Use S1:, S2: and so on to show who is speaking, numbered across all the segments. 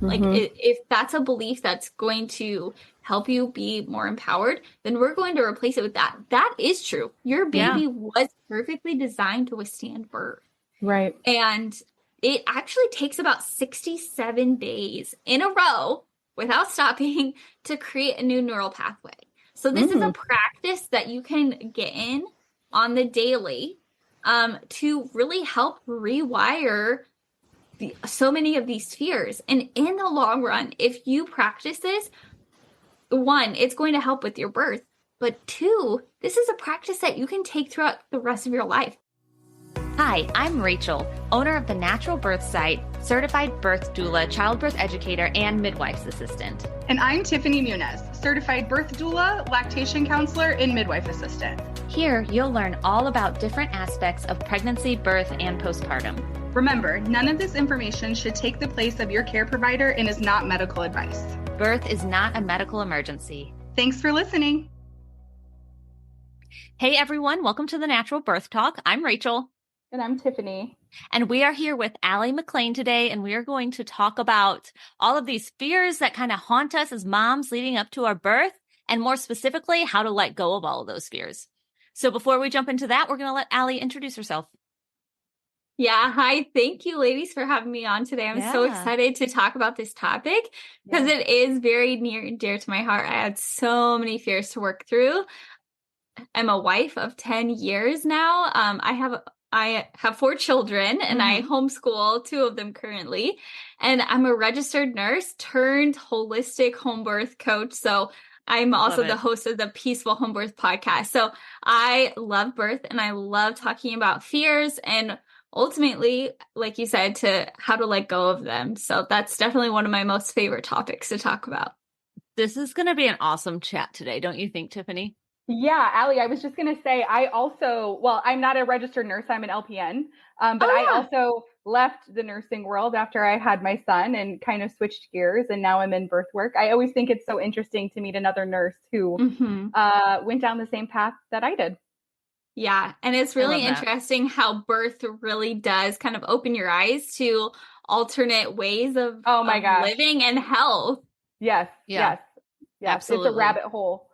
S1: Like
S2: Mm-hmm.
S1: if that's a belief that's going to help you be more empowered, then we're going to replace it with that. That is true. Your
S3: Yeah.
S1: baby was perfectly designed to withstand birth.
S2: Right.
S1: And it actually takes about 67 days in a row without stopping to create a new neural pathway. So this is a practice that you can get in on the daily to really help rewire so many of these fears. And in the long run, if you practice this, one, it's going to help with your birth. But two, this is a practice that you can take throughout the rest of your life.
S3: Hi, I'm Rachel, owner of the NaturalBirth site, certified birth doula, childbirth educator, and midwife's assistant.
S4: And I'm Tiffany Munez, certified birth doula, lactation counselor, and midwife assistant.
S3: Here, you'll learn all about different aspects of pregnancy, birth, and postpartum.
S4: Remember, none of this information should take the place of your care provider and is not medical advice.
S3: Birth is not a medical emergency.
S4: Thanks for listening.
S3: Hey everyone, welcome to the Natural Birth Talk. I'm Rachel.
S2: And I'm Tiffany.
S3: And we are here with McClain today, and we are going to talk about all of these fears that kind of haunt us as moms leading up to our birth, and more specifically, how to let go of all of those fears. So before we jump into that, we're going to let Allie introduce herself.
S1: Yeah, hi. Thank you, ladies, for having me on today. I'm so excited to talk about this topic because it is very near and dear to my heart. I had so many fears to work through. I'm a wife of 10 years now. I have 4 children and I homeschool 2 of them currently. And I'm a registered nurse turned holistic home birth coach. So I'm also the host of the Peaceful Home Birth podcast. So I love birth and I love talking about fears and ultimately, like you said, to how to let go of them. So that's definitely one of my most favorite topics to talk about.
S3: This is going to be an awesome chat today, don't you think, Tiffany?
S2: Yeah, Allie, I was just going to say, I'm not a registered nurse, I'm an LPN, but I also left the nursing world after I had my son and kind of switched gears, and now I'm in birth work. I always think it's so interesting to meet another nurse who went down the same path that I did.
S1: Yeah, and it's really interesting how birth really does kind of open your eyes to alternate ways of living and health.
S2: Yes, yes,
S3: absolutely.
S2: It's a rabbit hole.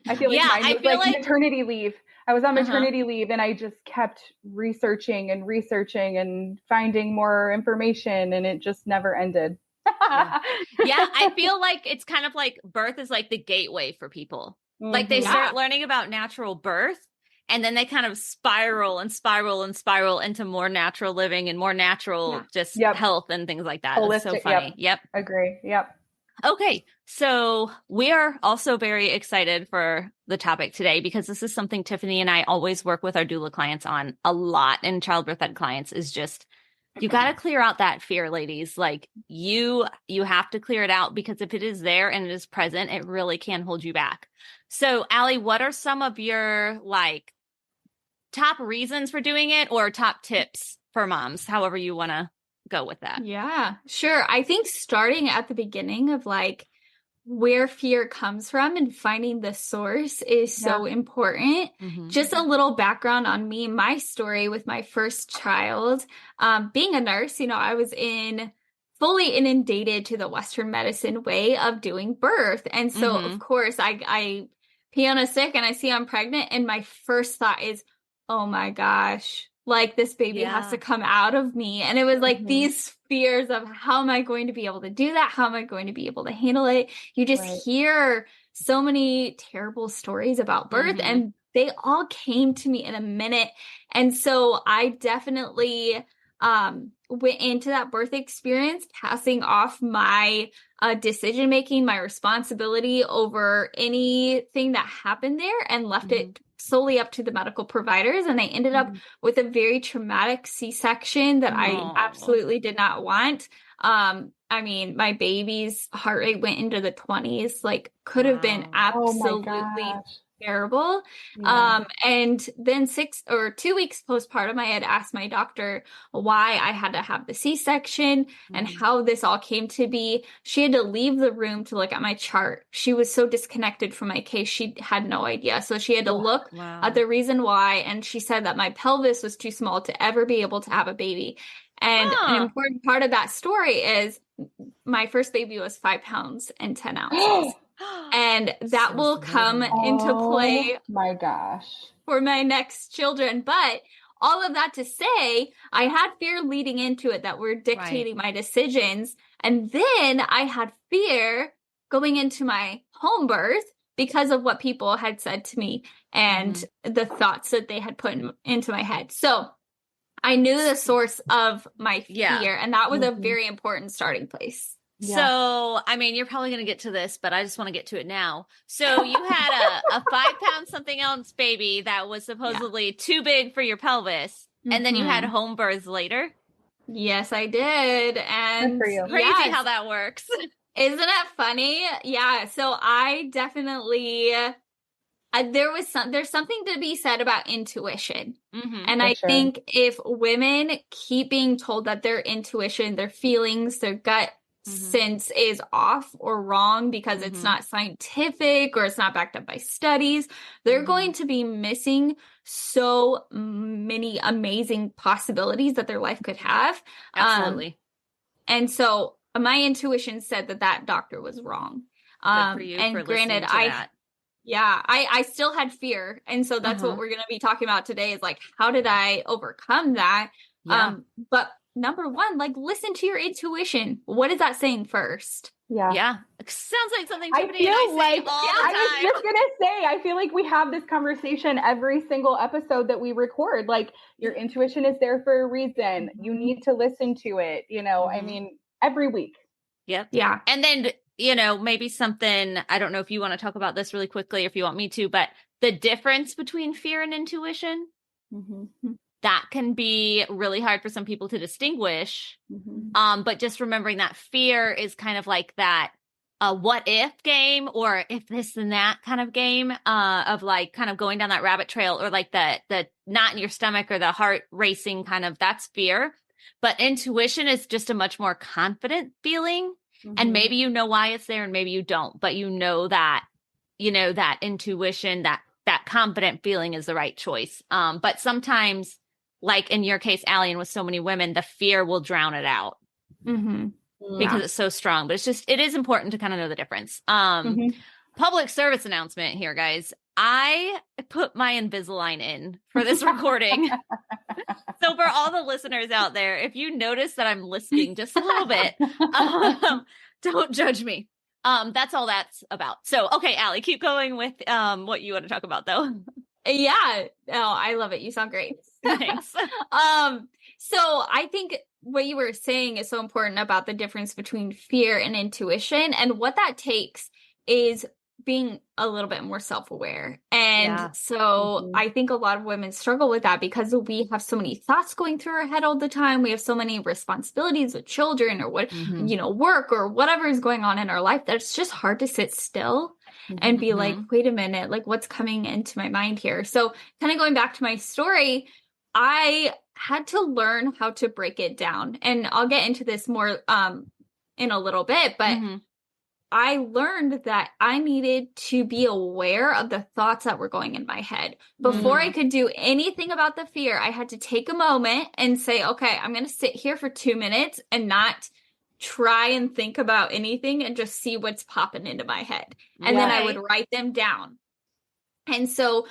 S2: I feel like mine was like maternity leave. I was on maternity leave and I just kept researching and finding more information and it just never ended.
S3: I feel like it's kind of like birth is like the gateway for people. Like they start learning about natural birth and then they kind of spiral into more natural living and more natural health and things like that.
S2: Holistic,
S3: it's so funny. Yep.
S2: Agree. Yep.
S3: Okay, so we are also very excited for the topic today because this is something Tiffany and I always work with our doula clients on a lot, and childbirth ed clients is just, you got to clear out that fear, ladies. Like you have to clear it out because if it is there and it is present, it really can hold you back. So Allie, what are some of your like top reasons for doing it or top tips for moms, however you want to go with that?
S1: Yeah, sure. I think starting at the beginning of like where fear comes from and finding the source is so important. Just a little background on me, my story with my first child, being a nurse, I was fully inundated to the Western medicine way of doing birth. And so of course I pee on a stick and I see I'm pregnant. And my first thought is, oh my gosh, like this baby has to come out of me. And it was like these fears of how am I going to be able to do that? How am I going to be able to handle it? You just hear so many terrible stories about birth and they all came to me in a minute. And so I definitely went into that birth experience, passing off my decision-making, my responsibility over anything that happened there and left it solely up to the medical providers. And I ended up with a very traumatic C-section that I absolutely did not want. I mean, my baby's heart rate went into the 20s, like could have been absolutely terrible. And then 2 weeks postpartum, I had asked my doctor why I had to have the C-section and how this all came to be. She had to leave the room to look at my chart. She was so disconnected from my case. She had no idea. So she had to look at the reason why. And she said that my pelvis was too small to ever be able to have a baby. And an important part of that story is my first baby was 5 pounds and 10 ounces. And that will come into play.
S2: Oh my gosh.
S1: For my next children. But all of that to say, I had fear leading into it that were dictating my decisions. And then I had fear going into my home birth because of what people had said to me and the thoughts that they had put into my head. So I knew the source of my fear, and that was a very important starting place.
S3: Yeah. So, I mean, you're probably going to get to this, but I just want to get to it now. So you had a 5 pound something else baby that was supposedly too big for your pelvis. And then you had home births later.
S1: Yes, I did. And
S2: good for you.
S3: Crazy how that works.
S1: Isn't it funny? Yeah. So I definitely, there's something to be said about intuition. And I think if women keep being told that their intuition, their feelings, their gut sense is off or wrong because it's not scientific or it's not backed up by studies, they're going to be missing so many amazing possibilities that their life could have.
S3: Absolutely.
S1: And so my intuition said that doctor was wrong.
S3: Good for you
S1: and
S3: for
S1: granted, I still had fear. And so that's what we're going to be talking about today is like, how did I overcome that? But number one, like, listen to your intuition. What is that saying first?
S3: Yeah. It sounds like something Tiffany and I say all the time.
S2: I was just going to say, I feel like we have this conversation every single episode that we record. Like, your intuition is there for a reason. You need to listen to it, you know, I mean, every week.
S3: Yep. Yeah. And then, you know, maybe something, I don't know if you want to talk about this really quickly or if you want me to, but the difference between fear and intuition. That can be really hard for some people to distinguish. But just remembering that fear is kind of like that what if game or if this and that kind of game of like kind of going down that rabbit trail or like the knot in your stomach or the heart racing kind of, that's fear. But intuition is just a much more confident feeling. And maybe you know why it's there and maybe you don't, but you know that intuition, that confident feeling is the right choice. But sometimes, like in your case, Allie, and with so many women, the fear will drown it out because it's so strong. But it is important to kind of know the difference. Public service announcement here, guys. I put my Invisalign in for this recording. So for all the listeners out there, if you notice that I'm lisping just a little bit, don't judge me. That's all that's about. So, okay, Allie, keep going with what you want to talk about, though.
S1: Yeah. No, I love it. You sound great.
S3: Thanks.
S1: So I think what you were saying is so important about the difference between fear and intuition. And what that takes is being a little bit more self-aware. And so I think a lot of women struggle with that because we have so many thoughts going through our head all the time. We have so many responsibilities with children or what, work or whatever is going on in our life that it's just hard to sit still and be like, wait a minute, like what's coming into my mind here? So kind of going back to my story, I had to learn how to break it down. And I'll get into this more in a little bit, but I learned that I needed to be aware of the thoughts that were going in my head. Before I could do anything about the fear, I had to take a moment and say, okay, I'm going to sit here for 2 minutes and not try and think about anything and just see what's popping into my head. And then I would write them down. And so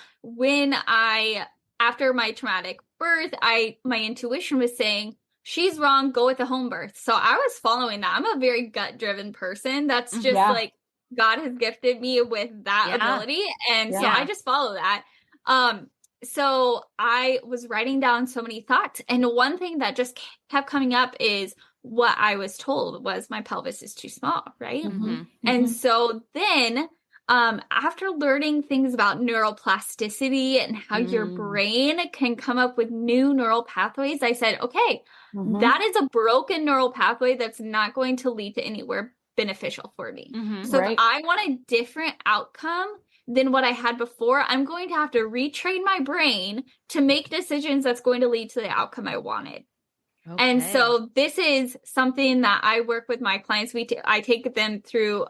S1: after my traumatic birth, my intuition was saying, she's wrong, go with a home birth. So I was following that. I'm a very gut-driven person. That's just like God has gifted me with that ability. And so I just follow that. So I was writing down so many thoughts. And one thing that just kept coming up is what I was told was my pelvis is too small, right? And so then after learning things about neuroplasticity and how your brain can come up with new neural pathways, I said, okay, that is a broken neural pathway that's not going to lead to anywhere beneficial for me. So if I want a different outcome than what I had before, I'm going to have to retrain my brain to make decisions that's going to lead to the outcome I wanted. And so this is something that I work with my clients. I take them through,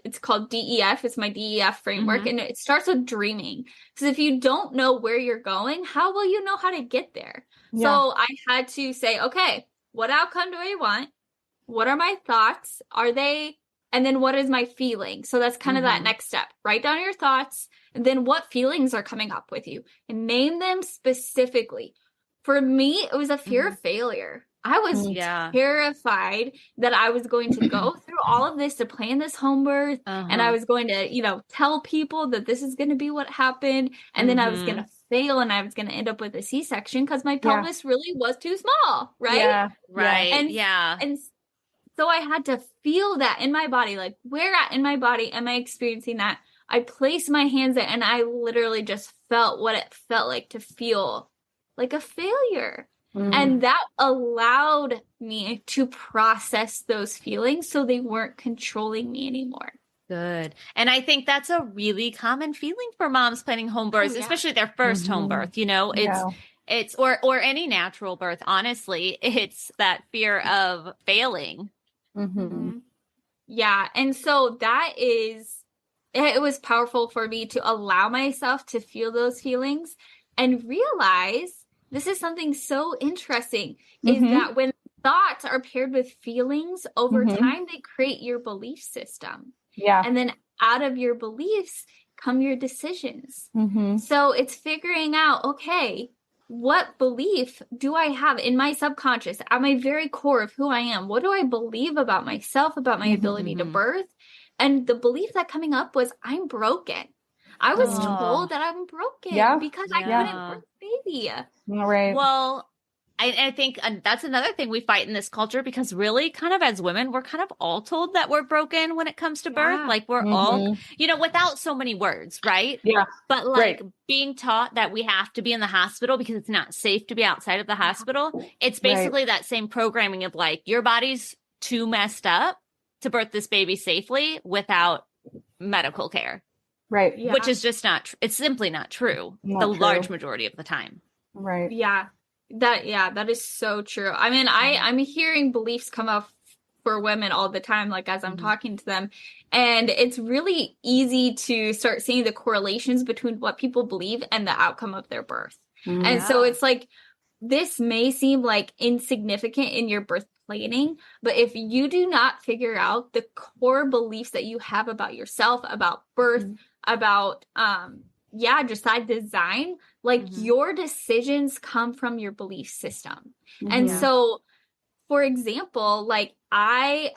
S1: it's called DEF. It's my DEF framework. And it starts with dreaming. Because if you don't know where you're going, how will you know how to get there? So I had to say, okay, what outcome do I want? What are my thoughts? And then what is my feeling? So that's kind of that next step. Write down your thoughts, and then what feelings are coming up with you, and name them specifically. For me, it was a fear of failure. I was terrified that I was going to go through all of this to plan this home birth, and I was going to, tell people that this is going to be what happened, and then I was going to fail, and I was going to end up with a C-section because my pelvis really was too small, right?
S2: Yeah,
S3: right.
S1: And so I had to feel that in my body, like where in my body am I experiencing that? I placed my hands there, and I literally just felt what it felt like to feel like a failure. And that allowed me to process those feelings so they weren't controlling me anymore.
S3: Good. And I think that's a really common feeling for moms planning home births, especially their first home birth. It's or any natural birth, honestly. It's that fear of failing.
S1: Yeah. And so it was powerful for me to allow myself to feel those feelings and realize this is something so interesting, is that when thoughts are paired with feelings over time, they create your belief system.
S2: Yeah.
S1: And then out of your beliefs come your decisions. So it's figuring out, okay, what belief do I have in my subconscious, at my very core of who I am? What do I believe about myself, about my ability to birth? And the belief that coming up was, I'm broken. I was told that I'm broken because I couldn't birth a baby.
S2: Right.
S3: Well, I think that's another thing we fight in this culture, because really kind of as women, we're kind of all told that we're broken when it comes to birth. Like we're all, without so many words, right?
S2: Yeah.
S3: But like being taught that we have to be in the hospital because it's not safe to be outside of the hospital. It's basically that same programming of like, your body's too messed up to birth this baby safely without medical care.
S2: Right.
S1: Yeah.
S3: Which is just it's simply not true. Large majority of the time.
S2: Right.
S1: Yeah. That is so true. I mean, I'm hearing beliefs come up for women all the time, like as I'm talking to them. And it's really easy to start seeing the correlations between what people believe and the outcome of their birth. And so it's like, this may seem like insignificant in your birth planning, but if you do not figure out the core beliefs that you have about yourself, about birth, about just side design, like your decisions come from your belief system. And so, for example, like I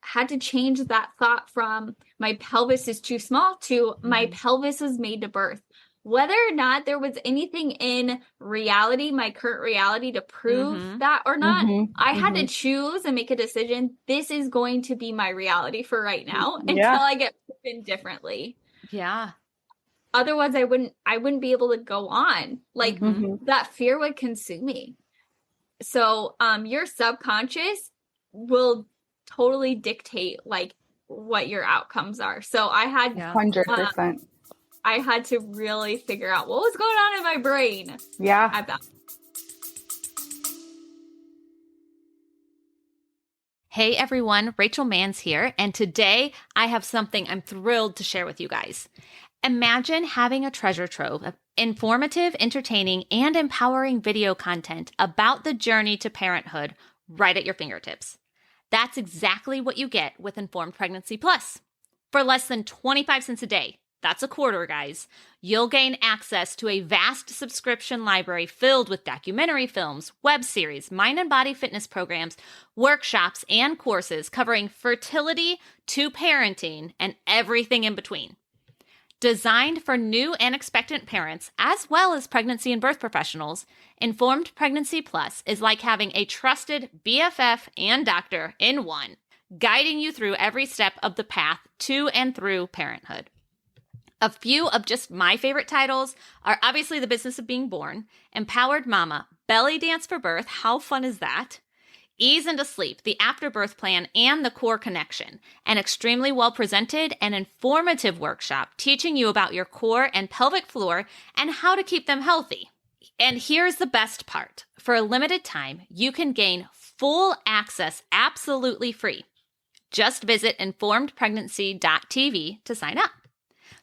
S1: had to change that thought from my pelvis is too small to my pelvis was made to birth. Whether or not there was anything in reality, my current reality, to prove that or not, I had to choose and make a decision. This is going to be my reality for right now until I get proven differently.
S3: Yeah.
S1: Otherwise, I wouldn't be able to go on. Like that fear would consume me. So, your subconscious will totally dictate like what your outcomes are. So I had
S2: 100%.
S1: I had to really figure out what was going on in my brain.
S2: Yeah.
S1: At that.
S3: Hey everyone, Rachel Manns here, and today I have something I'm thrilled to share with you guys. Imagine having a treasure trove of informative, entertaining, and empowering video content about the journey to parenthood right at your fingertips. That's exactly what you get with Informed Pregnancy Plus. For less than 25 cents a day, that's a quarter, guys, you'll gain access to a vast subscription library filled with documentary films, web series, mind and body fitness programs, workshops, and courses covering fertility to parenting and everything in between. Designed for new and expectant parents, as well as pregnancy and birth professionals, Informed Pregnancy Plus is like having a trusted BFF and doctor in one, guiding you through every step of the path to and through parenthood. A few of just my favorite titles are obviously The Business of Being Born, Empowered Mama, Belly Dance for Birth, how fun is that? Ease into Sleep, the Afterbirth Plan, and the Core Connection, an extremely well-presented and informative workshop teaching you about your core and pelvic floor and how to keep them healthy. And here's the best part. For a limited time, you can gain full access absolutely free. Just visit informedpregnancy.tv to sign up.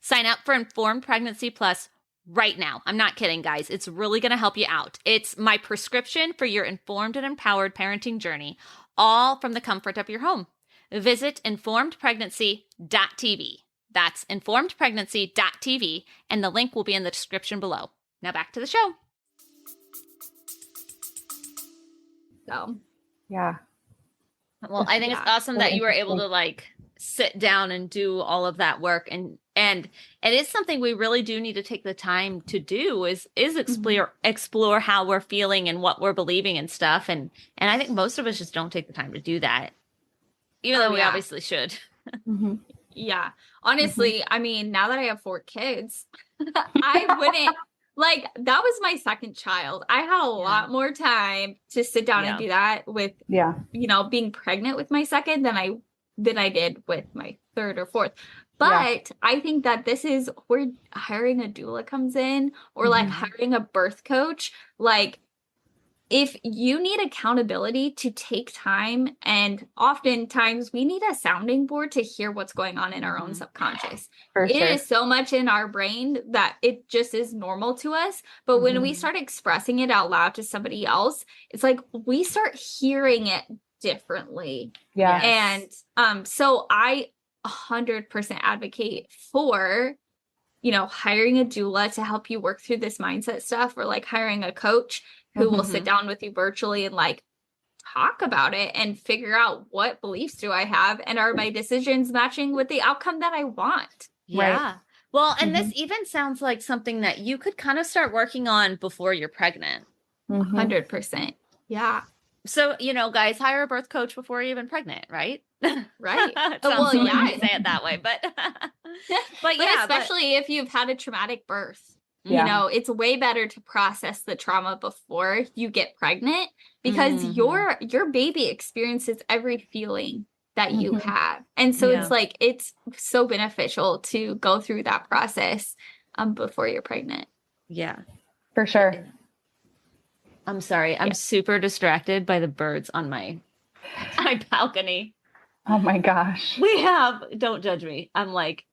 S3: Sign up for Informed Pregnancy Plus right now. I'm not kidding, guys. It's really going to help you out. It's my prescription for your informed and empowered parenting journey, all from the comfort of your home. Visit informedpregnancy.tv. That's informedpregnancy.tv, and the link will be in the description below. Now back to the show.
S1: So,
S2: yeah.
S3: Well, I think it's awesome that you were able to like sit down and do all of that work, and it is something we really do need to take the time to do is explore how we're feeling and what we're believing and stuff, and I think most of us just don't take the time to do that, even though we obviously should.
S1: Yeah, honestly, I mean, now that I have 4 kids, I wouldn't like, that was my second child. I had a lot more time to sit down and do that with, you know, being pregnant with my second than I did with my third or fourth. But I think that this is where hiring a doula comes in, or like hiring a birth coach. Like, if you need accountability to take time, and oftentimes we need a sounding board to hear what's going on in our own subconscious. It is so much in our brain that it just is normal to us. But when we start expressing it out loud to somebody else, it's like we start hearing it differently. And so I 100% advocate for, you know, hiring a doula to help you work through this mindset stuff, or like hiring a coach who will sit down with you virtually and like talk about it and figure out, what beliefs do I have, and are my decisions matching with the outcome that I want?
S3: Well, and this even sounds like something that you could kind of start working on before you're pregnant.
S1: 100%. Yeah.
S3: So, you know, guys, hire a birth coach before you're even pregnant, right?
S1: Right.
S3: Well, yeah, I say it that way, but
S1: especially if you've had a traumatic birth. You know, it's way better to process the trauma before you get pregnant, because your baby experiences every feeling that you have. And so it's like, it's so beneficial to go through that process before you're pregnant.
S2: Yeah, for sure.
S3: I'm sorry. I'm super distracted by the birds on my balcony.
S2: Oh my gosh.
S3: Don't judge me. I'm like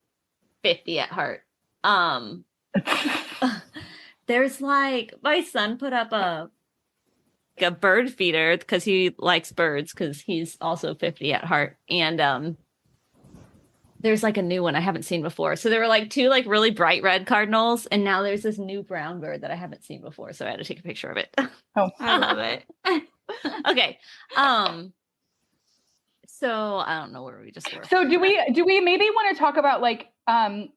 S3: 50 at heart. There's like, my son put up a bird feeder because he likes birds, because he's also 50 at heart. And there's like a new one I haven't seen before. So there were like 2 like really bright red cardinals, and now there's this new brown bird that I haven't seen before. So I had to take a picture of it.
S2: Oh,
S1: I love it.
S3: Okay. So I don't know where we just were.
S2: So do we maybe want to talk about like, I'm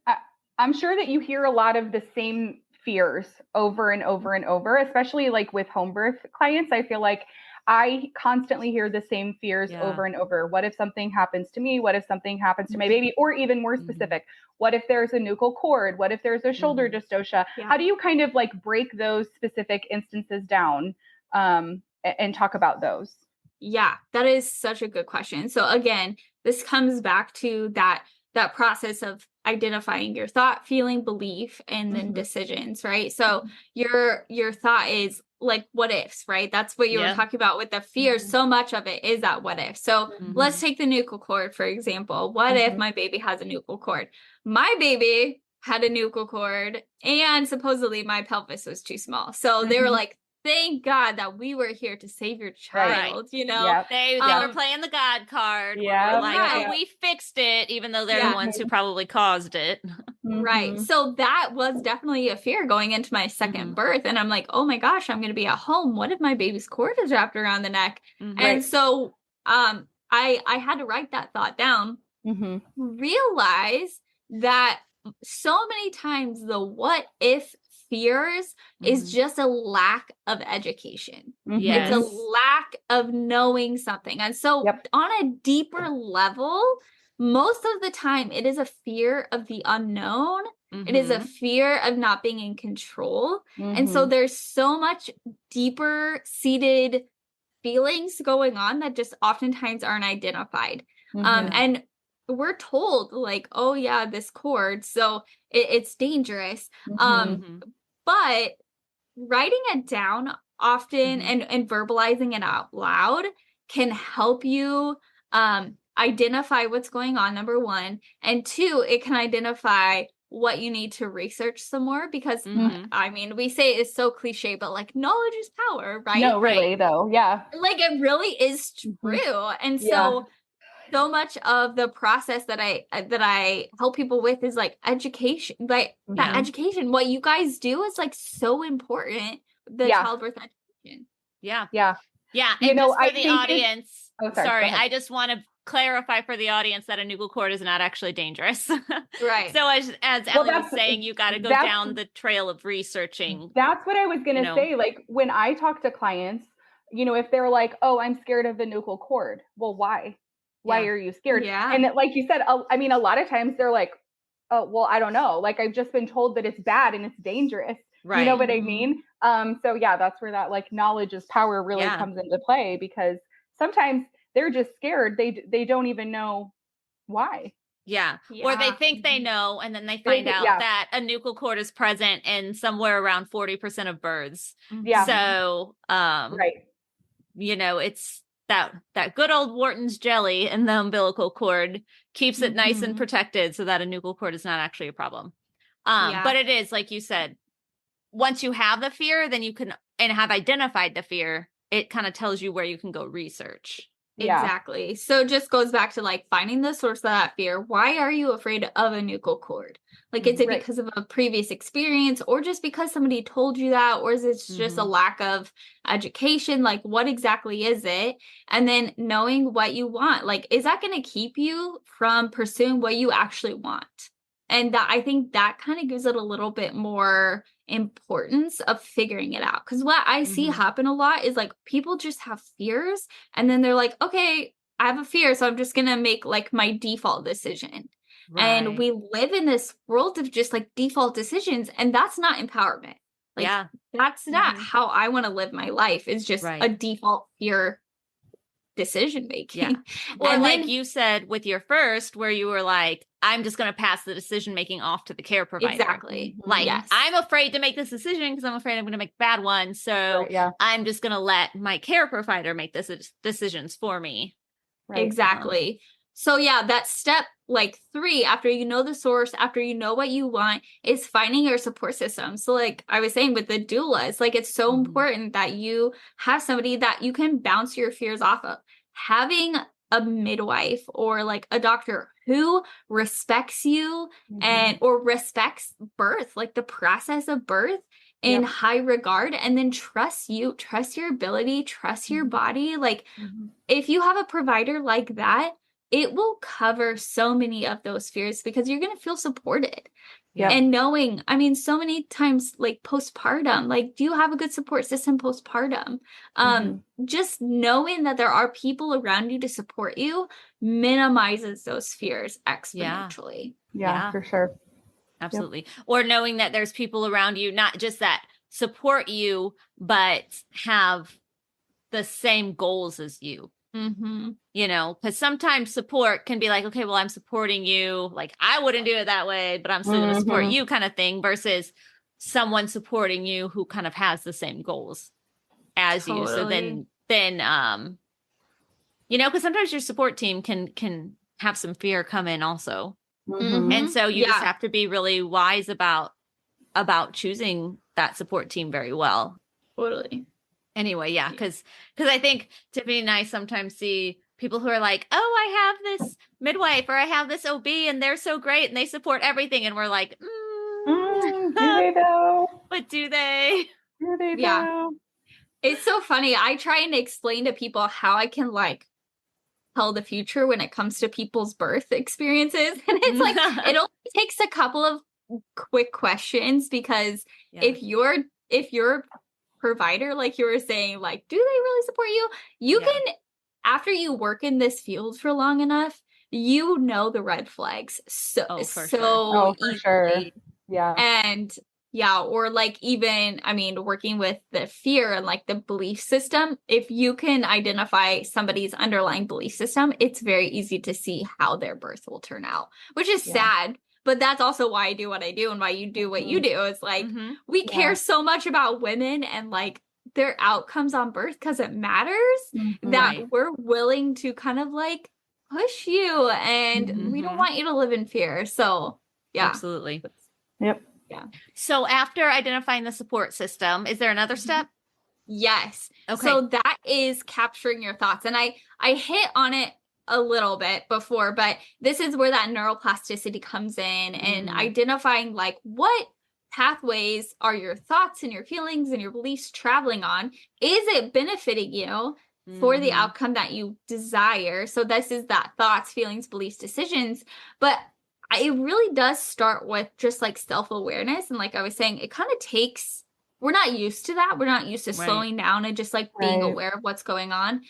S2: sure that you hear a lot of the same fears over and over and over, especially like with home birth clients. I feel like I constantly hear the same fears over and over. What if something happens to me? What if something happens to my baby? Or even more specific, what if there's a nuchal cord? What if there's a shoulder dystocia? How do you kind of like break those specific instances down and talk about those?
S1: Yeah, that is such a good question. So again, this comes back to that process of identifying your thought, feeling, belief, and then decisions, right? So your thought is like, what ifs, right? That's what you were talking about with the fear. So much of it is that what if. So let's take the nuchal cord, for example. What if my baby has a nuchal cord? My baby had a nuchal cord, and supposedly my pelvis was too small. So they were like, thank God that we were here to save your child, you know?
S3: They were playing the God card. We're like, we fixed it, even though they're the ones who probably caused it.
S1: Right. So that was definitely a fear going into my second birth. And I'm like, oh my gosh, I'm going to be at home. What if my baby's cord is wrapped around the neck? And so I had to write that thought down, realize that so many times the what if fears is just a lack of education. It's a lack of knowing something. And so on a deeper level, most of the time it is a fear of the unknown. It is a fear of not being in control. And so there's so much deeper seated feelings going on that just oftentimes aren't identified. And we're told like, oh yeah, this cord, so it's dangerous. But writing it down often and verbalizing it out loud can help you identify what's going on, number one. And two, it can identify what you need to research some more, because I mean, we say it's so cliche, but like knowledge is power, right?
S2: No, really though. Yeah.
S1: Like it really is true. And so much of the process that I help people with is like education, like that education. What you guys do is like so important. The childbirth education.
S3: Yeah.
S2: Yeah.
S3: Yeah.
S2: You
S3: And
S2: know,
S3: just for
S2: I
S3: the
S2: think
S3: audience,
S2: sorry,
S3: I just want to clarify for the audience that a nuchal cord is not actually dangerous.
S1: Right.
S3: So as Ellie was saying, you got to go down the trail of researching.
S2: That's what I was going to say. Like when I talk to clients, you know, if they're like, oh, I'm scared of the nuchal cord. Well, why? Why are you scared?
S1: Yeah.
S2: And like you said, I mean, a lot of times they're like, oh, well, I don't know. Like I've just been told that it's bad and it's dangerous. Right. You know what I mean? So yeah, that's where that like knowledge is power really comes into play, because sometimes they're just scared. They don't even know why.
S3: Yeah. Or they think they know, and then they find out that a nuchal cord is present in somewhere around 40% of births.
S2: Yeah.
S3: So, you know, it's that good old Wharton's jelly in the umbilical cord keeps it nice and protected so that a nuchal cord is not actually a problem. But it is, like you said, once you have the fear, then you can, and have identified the fear, it kind of tells you where you can go research.
S1: Exactly. So it just goes back to like finding the source of that fear. Why are you afraid of a nuchal cord? Like, is it because of a previous experience, or just because somebody told you that, or is it just a lack of education? Like, what exactly is it? And then knowing what you want, like, is that going to keep you from pursuing what you actually want? And that, I think that kind of gives it a little bit more importance of figuring it out. Because what I see happen a lot is like people just have fears, and then they're like, okay, I have a fear, so I'm just going to make like my default decision. Right. And we live in this world of just like default decisions, and that's not empowerment. Like, that's not how I want to live my life, is just a default fear decision making.
S3: Yeah. Or and like you said with your first, where you were like, I'm just going to pass the decision making off to the care provider.
S1: Exactly.
S3: Like, I'm afraid to make this decision because I'm afraid I'm going to make a bad one. So I'm just going to let my care provider make this decisions for me.
S1: Right. Exactly. So yeah, that step like 3, after you know the source, after you know what you want, is finding your support system. So like I was saying with the doula, it's like, it's so important that you have somebody that you can bounce your fears off of. Having a midwife or like a doctor who respects you and or respects birth, like the process of birth, in high regard, and then trust you, trust your ability, trust your body. Like if you have a provider like that, it will cover so many of those fears, because you're going to feel supported. Yeah. And knowing, I mean, so many times like postpartum, like, do you have a good support system postpartum? Just knowing that there are people around you to support you minimizes those fears exponentially.
S2: Yeah, for sure.
S3: Absolutely. Yep. Or knowing that there's people around you, not just that support you, but have the same goals as you. You know, because sometimes support can be like, okay, well, I'm supporting you. Like, I wouldn't do it that way, but I'm still going to support you, kind of thing, versus someone supporting you who kind of has the same goals as you. So then, you know, because sometimes your support team can have some fear come in also. And so you just have to be really wise about choosing that support team very well.
S1: Totally.
S3: Anyway, because I think Tiffany and I sometimes see people who are like, oh, I have this midwife or I have this OB and they're so great and they support everything. And we're like,
S2: do they though?
S3: But do they?
S2: Do they though?
S1: It's so funny. I try and explain to people how I can like tell the future when it comes to people's birth experiences. And it's like, it only takes a couple of quick questions, because if you're provider, like you were saying, like, do they really support you? You can, after you work in this field for long enough, you know the red flags
S2: for sure. Yeah.
S1: And or like, even, I mean, working with the fear and like the belief system, if you can identify somebody's underlying belief system, it's very easy to see how their birth will turn out, which is sad. But that's also why I do what I do and why you do what you do. It's like, we care so much about women and like their outcomes on birth, because it matters, that we're willing to kind of like push you, and we don't want you to live in fear. So Yeah.
S3: Absolutely.
S2: Yep.
S1: Yeah.
S3: So after identifying the support system, is there another step?
S1: Yes.
S3: Okay.
S1: So that is capturing your thoughts. And I hit on it a little bit before, but this is where that neuroplasticity comes in and identifying like what pathways are your thoughts and your feelings and your beliefs traveling on? Is it benefiting you for the outcome that you desire? So this is that thoughts, feelings, beliefs, decisions. But it really does start with just like self-awareness. And like I was saying, it kind of takes, we're not used to that. We're not used to slowing down and just like being aware of what's going on.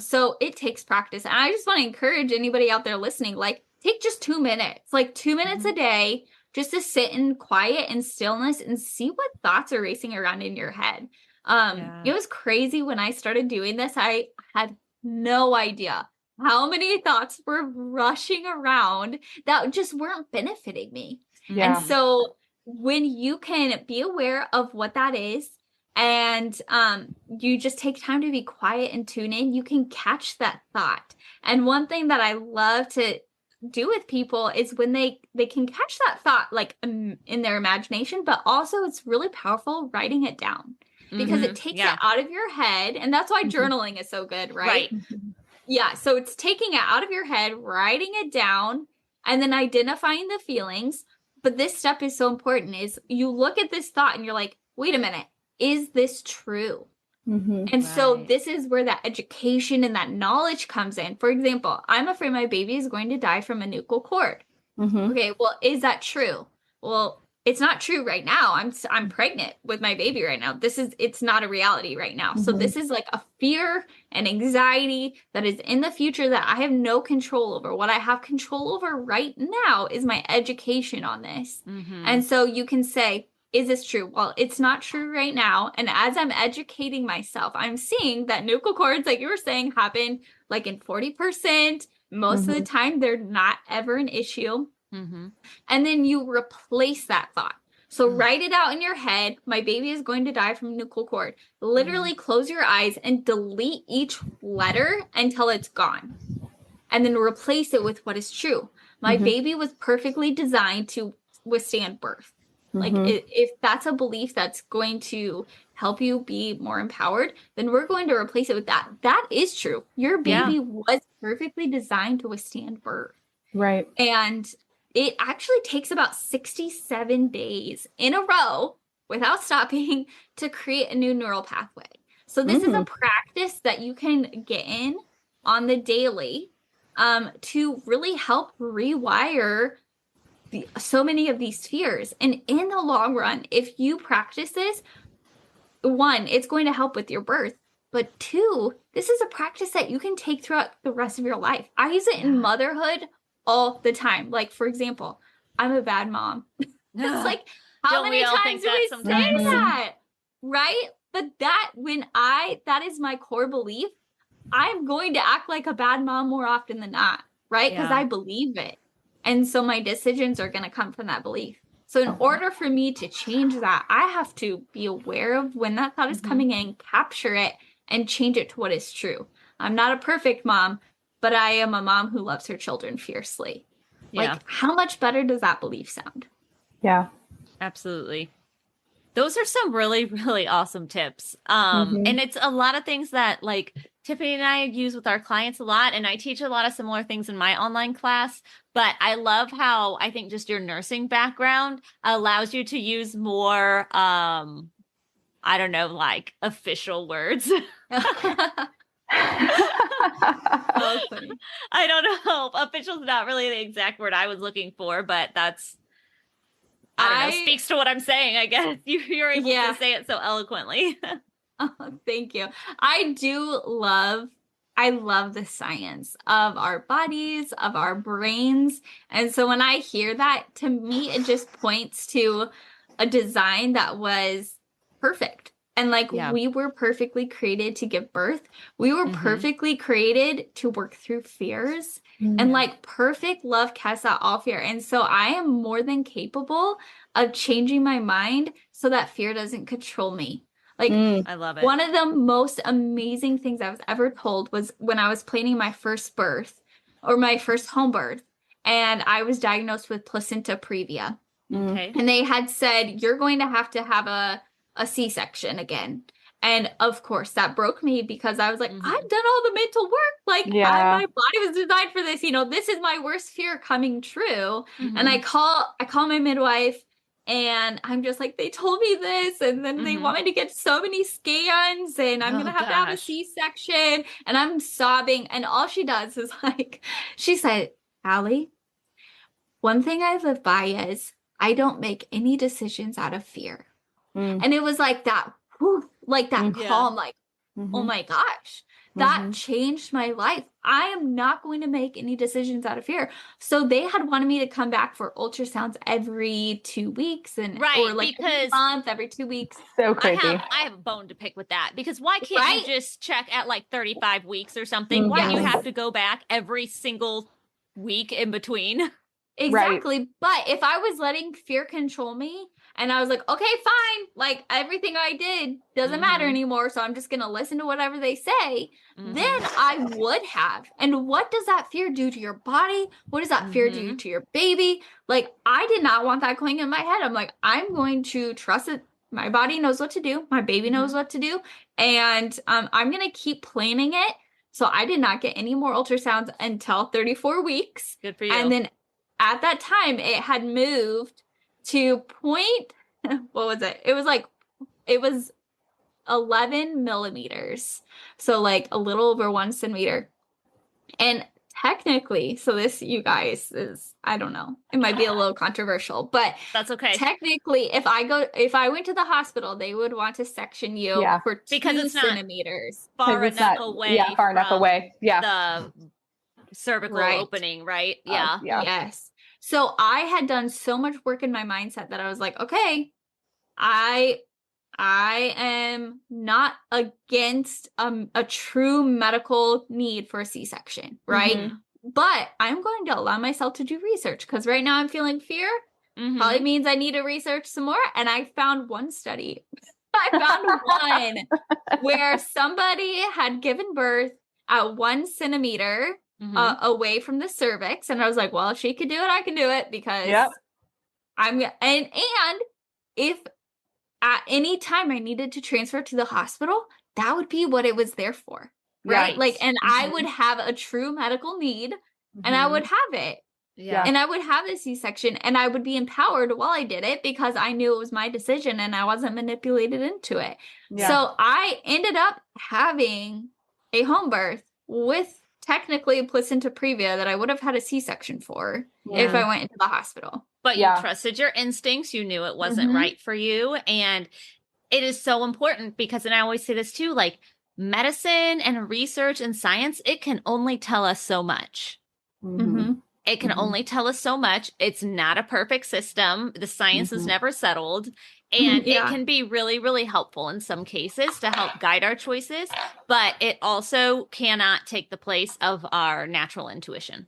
S1: So it takes practice. And I just want to encourage anybody out there listening, like take just 2 minutes, like 2 minutes a day, just to sit in quiet and stillness and see what thoughts are racing around in your head. It was crazy when I started doing this. I had no idea how many thoughts were rushing around that just weren't benefiting me. And so when you can be aware of what that is, and you just take time to be quiet and tune in, you can catch that thought. And one thing that I love to do with people is when they can catch that thought like in their imagination, but also it's really powerful writing it down because it takes it out of your head. And that's why journaling is so good, right? Yeah. So it's taking it out of your head, writing it down, and then identifying the feelings. But this step is so important is you look at this thought and you're like, wait a minute, is this true? And so this is where that education and that knowledge comes in. For example, I'm afraid my baby is going to die from a nuchal cord. Okay, well, is that true? Well, it's not true right now. I'm pregnant with my baby right now. It's not a reality right now. So this is like a fear and anxiety that is in the future that I have no control over. What I have control over right now is my education on this. And so you can say, is this true? Well, it's not true right now. And as I'm educating myself, I'm seeing that nuchal cords, like you were saying, happen like in 40%. Most of the time, they're not ever an issue. And then you replace that thought. So write it out in your head. My baby is going to die from nuchal cord. Literally close your eyes and delete each letter until it's gone. And then replace it with what is true. My baby was perfectly designed to withstand birth. Like if that's a belief that's going to help you be more empowered, then we're going to replace it with that. That is true. Your baby was perfectly designed to withstand birth.
S2: Right.
S1: And it actually takes about 67 days in a row without stopping to create a new neural pathway. So this is a practice that you can get in on the daily to really help rewire so many of these fears. And in the long run, if you practice this, one, it's going to help with your birth. But two, this is a practice that you can take throughout the rest of your life. I use it in motherhood all the time. Like, for example, I'm a bad mom. It's like, how many times do we say that? Right? But that is my core belief. I'm going to act like a bad mom more often than not, right? Because I believe it. And so my decisions are going to come from that belief. So in order for me to change that, I have to be aware of when that thought is coming in, capture it, and change it to what is true. I'm not a perfect mom, but I am a mom who loves her children fiercely. Like, how much better does that belief sound?
S2: Yeah.
S3: Absolutely. Those are some really, really awesome tips. And it's a lot of things that like Tiffany and I use with our clients a lot. And I teach a lot of similar things in my online class. But I love how I think just your nursing background allows you to use more, I don't know, like official words.
S1: Oh, funny.
S3: I don't know. Official is not really the exact word I was looking for, but that's, I don't know, speaks to what I'm saying, I guess. You're able to say it so eloquently.
S1: Oh, thank you. I love the science of our bodies, of our brains. And so when I hear that, to me, it just points to a design that was perfect. And like we were perfectly created to give birth. We were perfectly created to work through fears. And like perfect love casts out all fear. And so I am more than capable of changing my mind so that fear doesn't control me. Like
S3: I love it.
S1: One of the most amazing things I was ever told was when I was planning my first birth or my first home birth. and I was diagnosed with placenta previa.
S3: Okay.
S1: And they had said, you're going to have a C-section again. And of course, that broke me because I was like, I've done all the mental work. Like, my body was designed for this. This is my worst fear coming true. And I call my midwife, and I'm just like, they told me this, and then they want me to get so many scans, and I'm going to have a C-section, and I'm sobbing. And all she does is like, she said, Allie, one thing I live by is I don't make any decisions out of fear. And it was like that, like that calm, like, oh my gosh, that changed my life. I am not going to make any decisions out of fear. So they had wanted me to come back for ultrasounds every 2 weeks or like a month, every 2 weeks.
S2: So crazy.
S3: I have a bone to pick with that, because why can't you just check at like 35 weeks or something? Why do you have to go back every single week in between?
S1: Exactly. Right. But if I was letting fear control me and I was like, okay, fine, like everything I did doesn't matter anymore, so I'm just going to listen to whatever they say, then I would have. And what does that fear do to your body? What does that fear do to your baby? Like, I did not want that going in my head. I'm like, I'm going to trust it. My body knows what to do. My baby knows what to do. And I'm going to keep planning it. So I did not get any more ultrasounds until 34 weeks.
S3: Good for you.
S1: And then at that time, it had moved to what was it? It was 11 millimeters. So like a little over 1 centimeter. And technically, so this, you guys, is, I don't know, it might be a little controversial, but
S3: that's okay.
S1: Technically, if I went to the hospital, they would want to section you for 2 centimeters.
S3: Far enough away.
S2: Yeah, far enough away. Yeah.
S3: The cervical opening, right? Yeah.
S1: Yes. So I had done so much work in my mindset that I was like, okay, I am not against a true medical need for a C-section, right? But I'm going to allow myself to do research, because right now I'm feeling fear. Probably means I need to research some more. And I found one study. I found one where somebody had given birth at 1 centimeter away from the cervix. And I was like, well, if she could do it, I can do it, because and if at any time I needed to transfer to the hospital, that would be what it was there for. Right. Like, and I would have a true medical need and I would have it. Yeah. And I would have the C-section and I would be empowered while I did it, because I knew it was my decision and I wasn't manipulated into it. Yeah. So I ended up having a home birth with technically a placenta previa that I would have had a C-section for if I went into the hospital.
S3: But you trusted your instincts. You knew it wasn't right for you. And it is so important, because, and I always say this too, like medicine and research and science, it can only tell us so much. It can only tell us so much. It's not a perfect system. The science is never settled. And it can be really, really helpful in some cases to help guide our choices. But it also cannot take the place of our natural intuition.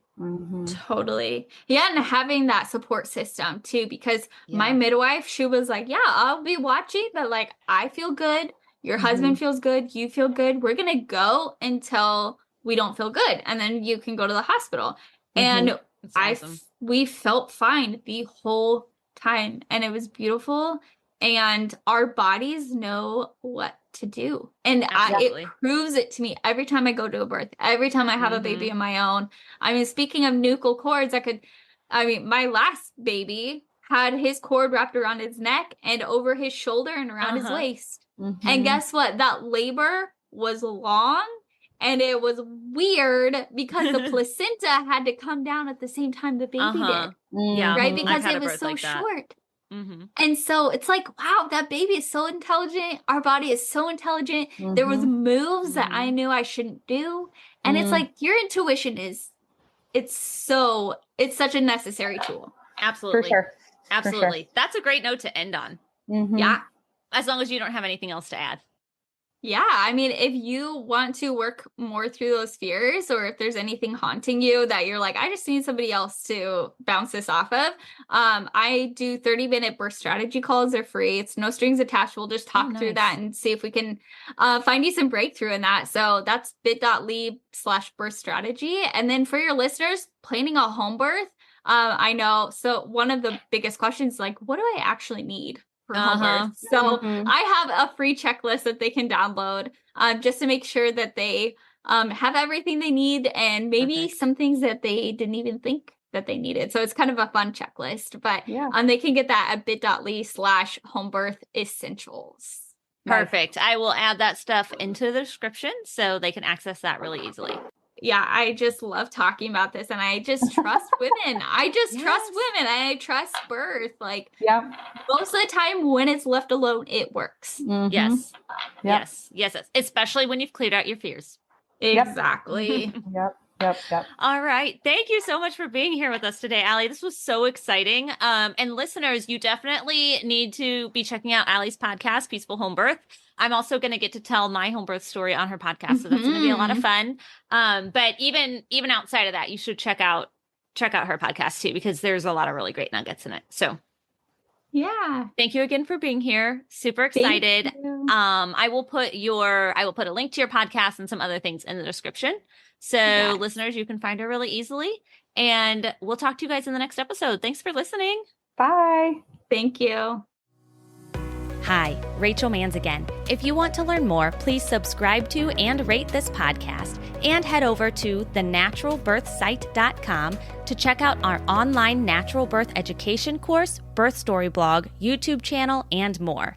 S1: Totally. Yeah. And having that support system too, because my midwife, she was like, yeah, I'll be watching, but like, I feel good. Your husband feels good. You feel good. We're going to go until we don't feel good. And then you can go to the hospital. And awesome. We felt fine the whole time, and it was beautiful. And our bodies know what to do. And it proves it to me every time I go to a birth, every time I have a baby of my own. I mean, speaking of nuchal cords, my last baby had his cord wrapped around his neck and over his shoulder and around his waist. And guess what? That labor was long and it was weird because the placenta had to come down at the same time the baby did. Yeah. Right? Because it was so short. And so it's like, wow, that baby is so intelligent. Our body is so intelligent. There was moves that I knew I shouldn't do. And it's like, your intuition it's such a necessary tool.
S3: Absolutely.
S2: For sure.
S3: Absolutely.
S2: For sure.
S3: That's a great note to end on.
S1: Yeah.
S3: As long as you don't have anything else to add.
S1: Yeah. I mean, if you want to work more through those fears, or if there's anything haunting you that you're like, I just need somebody else to bounce this off of. I do 30-minute birth strategy calls. They're free. It's no strings attached. We'll just talk through that and see if we can find you some breakthrough in that. So that's bit.ly/birth strategy. And then for your listeners planning a home birth, I know. So one of the biggest questions, like, what do I actually need for home birth? So I have a free checklist that they can download just to make sure that they have everything they need, and maybe some things that they didn't even think that they needed. So it's kind of a fun checklist, but they can get that at bit.ly/homebirthessentials.
S3: Perfect. I will add that stuff into the description so they can access that really easily.
S1: Yeah, I just love talking about this, and I just trust women. I just trust women. I trust birth. Like, most of the time when it's left alone, it works.
S3: Yes. Especially when you've cleared out your fears.
S1: Exactly.
S2: Yep.
S3: All right. Thank you so much for being here with us today, Allie. This was so exciting. And listeners, you definitely need to be checking out Allie's podcast, Peaceful Home Birth. I'm also going to get to tell my home birth story on her podcast. So that's going to be a lot of fun. But even outside of that, you should check out her podcast too, because there's a lot of really great nuggets in it. So thank you again for being here. Super excited. I will put a link to your podcast and some other things in the description. So listeners, you can find her really easily, and we'll talk to you guys in the next episode. Thanks for listening.
S2: Bye.
S1: Thank you.
S3: Hi, Rachel Manns again. If you want to learn more, please subscribe to and rate this podcast, and head over to thenaturalbirthsite.com to check out our online natural birth education course, birth story blog, YouTube channel, and more.